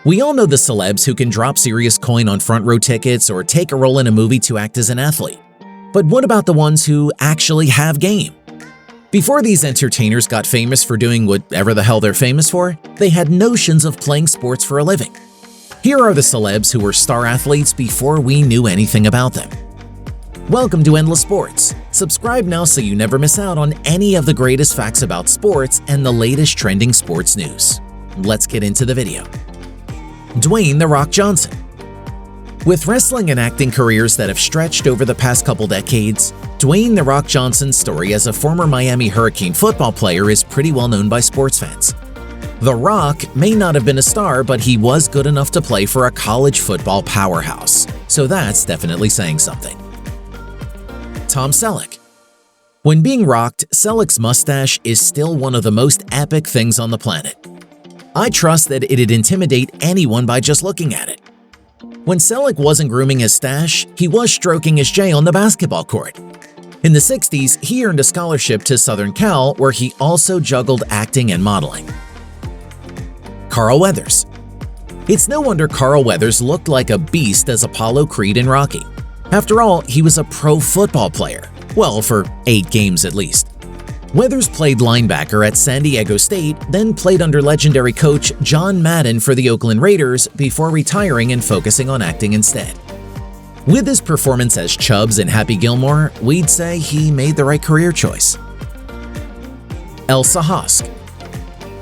We all know the celebs who can drop serious coin on front row tickets or take a role in a movie to act as an athlete. But what about the ones who actually have game? Before these entertainers got famous for doing whatever the hell they're famous for, they had notions of playing sports for a living. Here are the celebs who were star athletes before we knew anything about them. Welcome to Endless Sports. Subscribe now so you never miss out on any of the greatest facts about sports and the latest trending sports news. Let's get into the video. Dwayne "The Rock" Johnson. With wrestling and acting careers that have stretched over the past couple decades, Dwayne "The Rock" Johnson's story as a former Miami Hurricane football player is pretty well known by sports fans. The Rock may not have been a star, but he was good enough to play for a college football powerhouse, so that's definitely saying something. Tom Selleck. When being rocked, Selleck's mustache is still one of the most epic things on the planet. I trust that it'd intimidate anyone by just looking at it. When Selleck wasn't grooming his stash, he was stroking his J on the basketball court. In the 60s, he earned a scholarship to Southern Cal, where he also juggled acting and modeling. Carl Weathers. It's no wonder Carl Weathers looked like a beast as Apollo Creed in Rocky. After all, he was a pro football player, well, for 8 games at least. Weathers played linebacker at San Diego State, then played under legendary coach John Madden for the Oakland Raiders before retiring and focusing on acting instead. With his performance as Chubbs in Happy Gilmore, we'd say he made the right career choice. 𝐿SA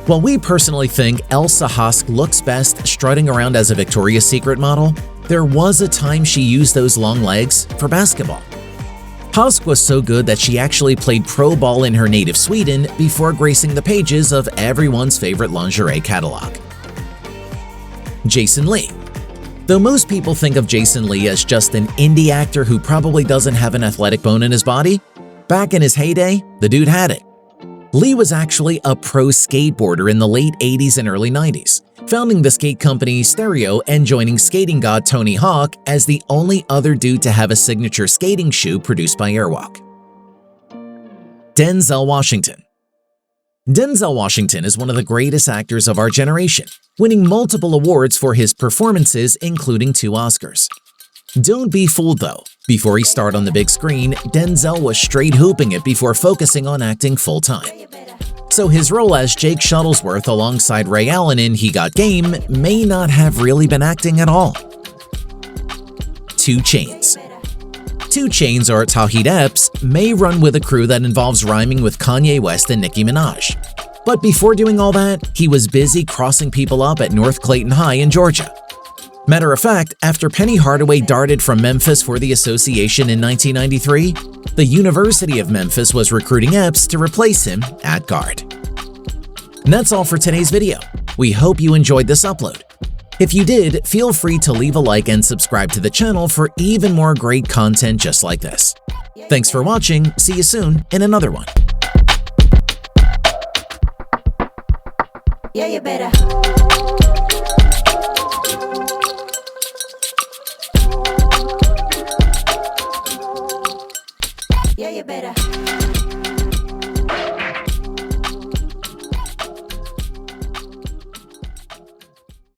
While we personally think 𝐿SA looks best strutting around as a Victoria's Secret model, there was a time she used those long legs for basketball. Hask was so good that she actually played pro ball in her native Sweden before gracing the pages of everyone's favorite lingerie catalog. Jason Lee. Though most people think of Jason Lee as just an indie actor who probably doesn't have an athletic bone in his body, back in his heyday, the dude had it. Lee was actually a pro skateboarder in the late 80s and early 90s, founding the skate company Stereo and joining skating god Tony Hawk as the only other dude to have a signature skating shoe produced by Airwalk. Denzel Washington. Denzel Washington is one of the greatest actors of our generation, winning multiple awards for his performances, including 2 Oscars. Don't be fooled though. Before he started on the big screen, Denzel was straight hooping it before focusing on acting full-time. So his role as Jake Shuttlesworth alongside Ray Allen in He Got Game may not have really been acting at all. 2 Chainz. 2 Chainz, or Tawhid Epps, may run with a crew that involves rhyming with Kanye West and Nicki Minaj. But before doing all that, he was busy crossing people up at North Clayton High in Georgia. Matter of fact, after Penny Hardaway darted from Memphis for the association in 1993, the University of Memphis was recruiting Epps to replace him at guard. And that's all for today's video. We hope you enjoyed this upload. If you did, feel free to leave a like and subscribe to the channel for even more great content just like this. Thanks for watching. See you soon in another one. Yeah, you better. Yeah, you better.